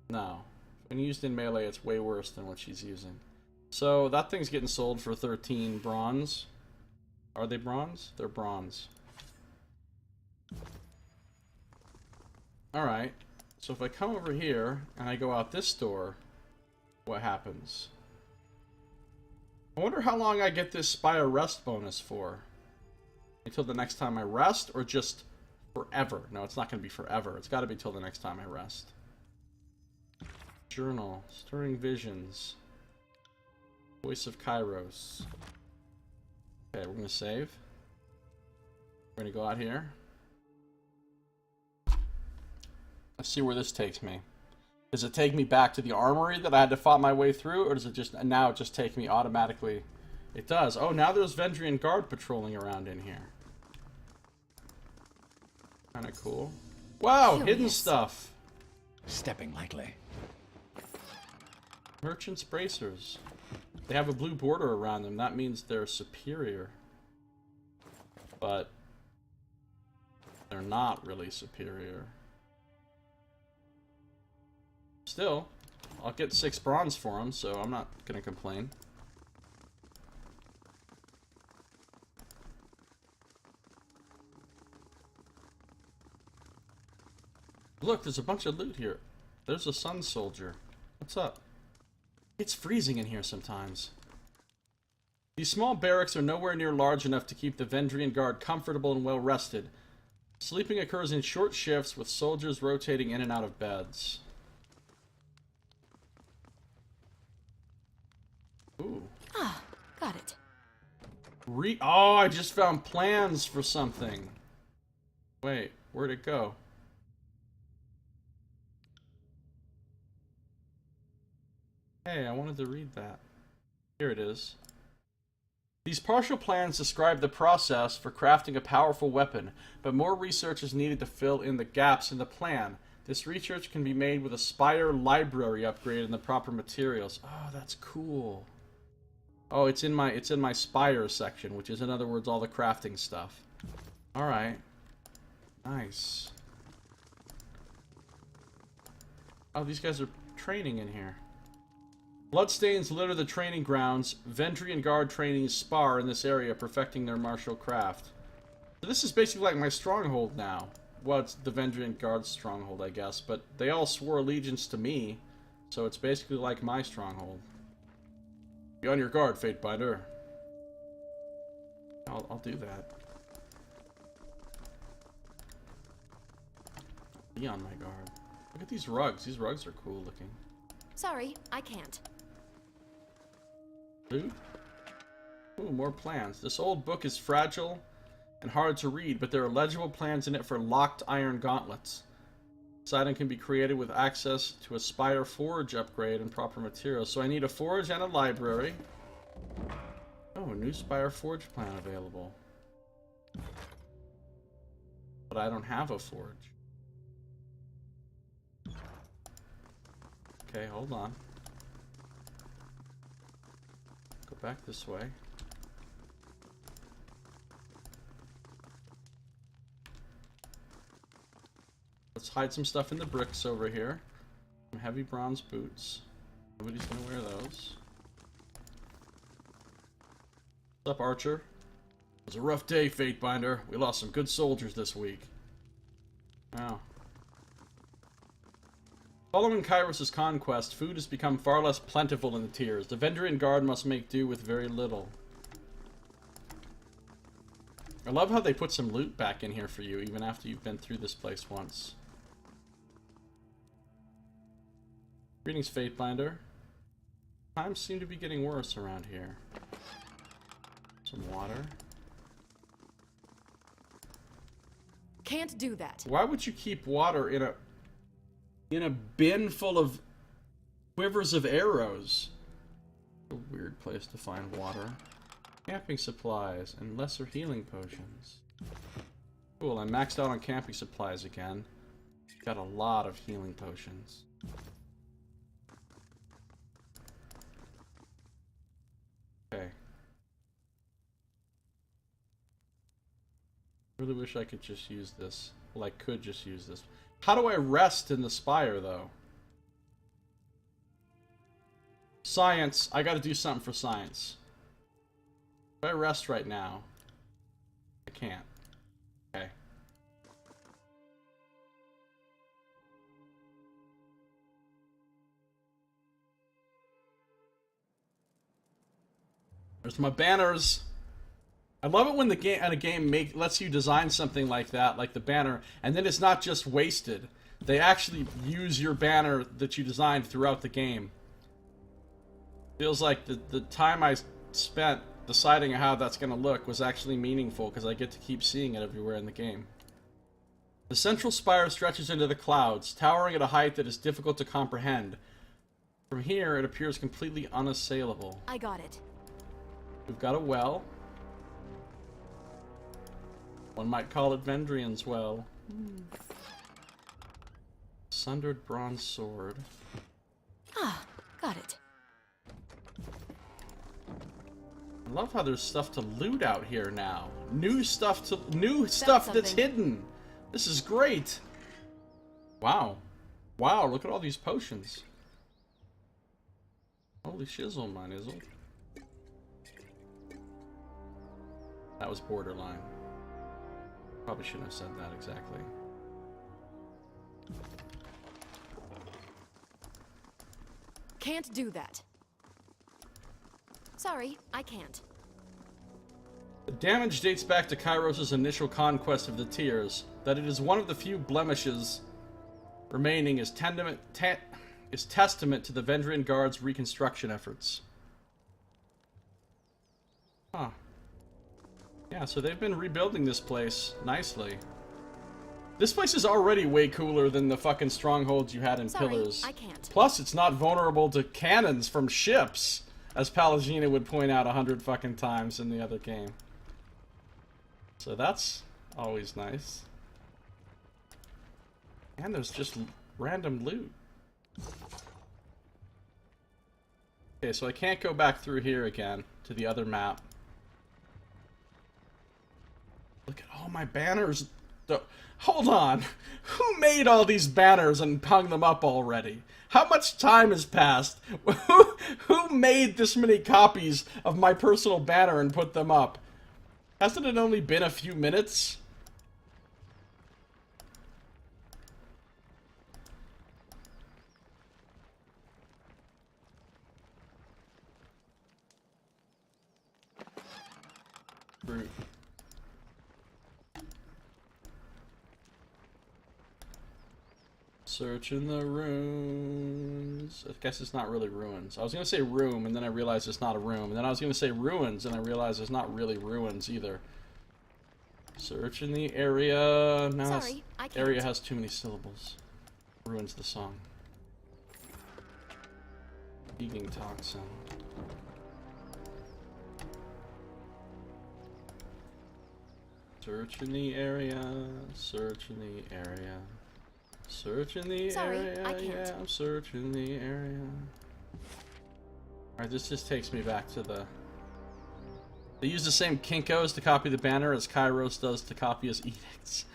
No. When used in melee, it's way worse than what she's using. So, that thing's getting sold for 13 bronze. Are they bronze? They're bronze. Alright. So if I come over here, and I go out this door, what happens? I wonder how long I get this Spire Rest bonus for. Until the next time I rest, or just forever? No, it's not going to be forever. It's got to be till the next time I rest. Journal. Stirring Visions. Voice of Kairos. Okay, we're going to save. We're going to go out here. Let's see where this takes me. Does it take me back to the armory that I had to fight my way through, or does it just now just take me automatically? It does. Oh, now there's Vendrian Guard patrolling around in here. Kind of cool. Wow, Curious. hidden stuff. Stepping lightly. Merchant's Bracers. They have a blue border around them. That means they're superior. But they're not really superior. Still, I'll get 6 bronze for them, so I'm not gonna complain. Look, there's a bunch of loot here. There's a Sun Soldier. What's up? It's freezing in here sometimes. These small barracks are nowhere near large enough to keep the Vendrian Guard comfortable and well rested. Sleeping occurs in short shifts with soldiers rotating in and out of beds. Ooh. Ah, got it. Oh, I just found plans for something. Wait, where'd it go? Hey, I wanted to read that. Here it is. These partial plans describe the process for crafting a powerful weapon, but more research is needed to fill in the gaps in the plan. This research can be made with a Spire library upgrade and the proper materials. Oh, that's cool. Oh, it's in my Spire section, which is in other words all the crafting stuff. All right. Nice. Oh, these guys are training in here. Bloodstains litter the training grounds. Vendrian Guard trainees spar in this area, perfecting their martial craft. So this is basically like my stronghold now. Well, it's the Vendrian Guard's stronghold, I guess, but they all swore allegiance to me, so it's basically like my stronghold. Be on your guard, Fatebinder. I'll do that. Be on my guard. Look at these rugs. These rugs are cool looking. Sorry, I can't. Loot? Ooh, more plans. This old book is fragile and hard to read, but there are legible plans in it for locked iron gauntlets. This item can be created with access to a Spire Forge upgrade and proper materials. So I need a forge and a library. Oh, a new Spire Forge plan available. But I don't have a forge. Okay, hold on. Go back this way. Let's Let's hide some stuff in the bricks over here. Some heavy bronze boots. Nobody's gonna wear those. What's up, Archer? It was a rough day, Fatebinder. We lost some good soldiers this week. Wow. Following Kairos' conquest, food has become far less plentiful in the tiers. The Vendrian Guard must make do with very little. I love how they put some loot back in here for you, even after you've been through this place once. Greetings, Fatebinder. Times seem to be getting worse around here. Some water. Can't do that. Why would you keep water in a bin full of quivers of arrows? A weird place to find water. Camping supplies and lesser healing potions. Cool, I'm maxed out on camping supplies again. Got a lot of healing potions. Okay. Really wish I could just use this. Well, I could just use this. How do I rest in the spire, though? Science. I gotta do something for science. If I rest right now, I can't. Okay. There's my banners. I love it when the game lets you design something like that, like the banner, and then it's not just wasted. They actually use your banner that you designed throughout the game. Feels like the time I spent deciding how that's going to look was actually meaningful, because I get to keep seeing it everywhere in the game. The central spire stretches into the clouds, towering at a height that is difficult to comprehend. From here, it appears completely unassailable. I got it. We've got a well. One might call it Vendrian's well. Sundered bronze sword. Ah, got it. I love how there's stuff to loot out here now. New stuff that's hidden. This is great. Wow. Wow, look at all these potions. Holy shizzle, my nizzle. That was borderline. Probably shouldn't have said that exactly. Can't do that. Sorry, I can't. The damage dates back to Kairos' initial conquest of the tiers. That it is one of the few blemishes remaining is testament to the Vendrian Guard's reconstruction efforts. Huh. Yeah, so they've been rebuilding this place nicely. This place is already way cooler than the fucking strongholds you had in Pillars. I can't. Plus, it's not vulnerable to cannons from ships, as Pallegina would point out 100 fucking times in the other game. So that's always nice. And there's just random loot. Okay, so I can't go back through here again to the other map. Look at all my banners. Hold on. Who made all these banners and hung them up already? How much time has passed? Who made this many copies of my personal banner and put them up? Hasn't it only been a few minutes? Fruit. Search in the ruins. I guess it's not really ruins. I was going to say room, and then I realized it's not a room. And then I was going to say ruins, and I realized it's not really ruins either. Search in the area. No, Sorry, I can't. Area has too many syllables. Ruins the song. Eating toxin. Search in the area. Search in the area. Search in the area. I can't. Yeah, I'm searching the area. Alright, this just takes me back to the... They use the same Kinkos to copy the banner as Kairos does to copy his edicts.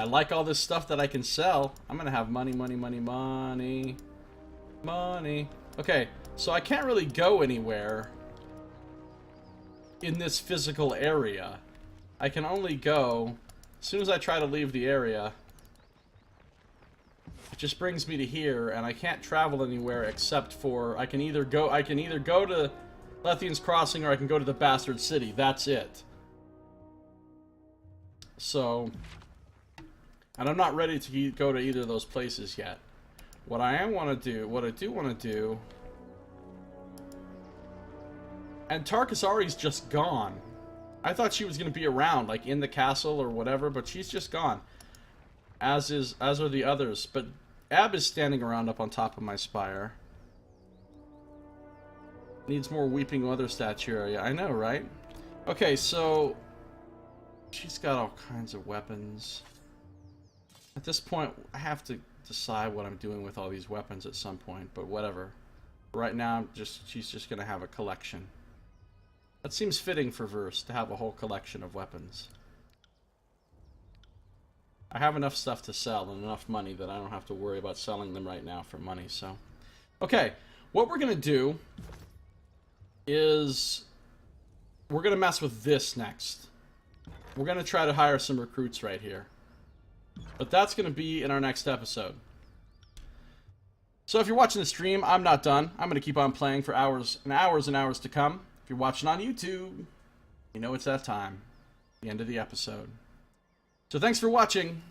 I like all this stuff that I can sell. I'm gonna have money, money, money, money. Money. Okay, so I can't really go anywhere in this physical area. I can only go as soon as I try to leave the area. It just brings me to here, and I can't travel anywhere except for I can either go to Lethian's Crossing, or I can go to the Bastard City. That's it. So, and I'm not ready to go to either of those places yet. What I do want to do, and Tarkasari's just gone. I thought she was going to be around, like in the castle or whatever, but she's just gone. As are the others. But Ab is standing around up on top of my spire. Needs more Weeping Mother statue area. I know, right? Okay, so she's got all kinds of weapons. At this point, I have to decide what I'm doing with all these weapons at some point, but whatever. Right now, she's just going to have a collection. That seems fitting for Verse, to have a whole collection of weapons. I have enough stuff to sell and enough money that I don't have to worry about selling them right now for money, so. Okay, what we're going to do is we're going to mess with this next. We're going to try to hire some recruits right here. But that's going to be in our next episode. So if you're watching the stream, I'm not done. I'm going to keep on playing for hours and hours and hours to come. If you're watching on YouTube, you know it's that time. The end of the episode. So thanks for watching.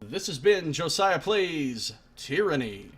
This has been Josiah Plays Tyranny.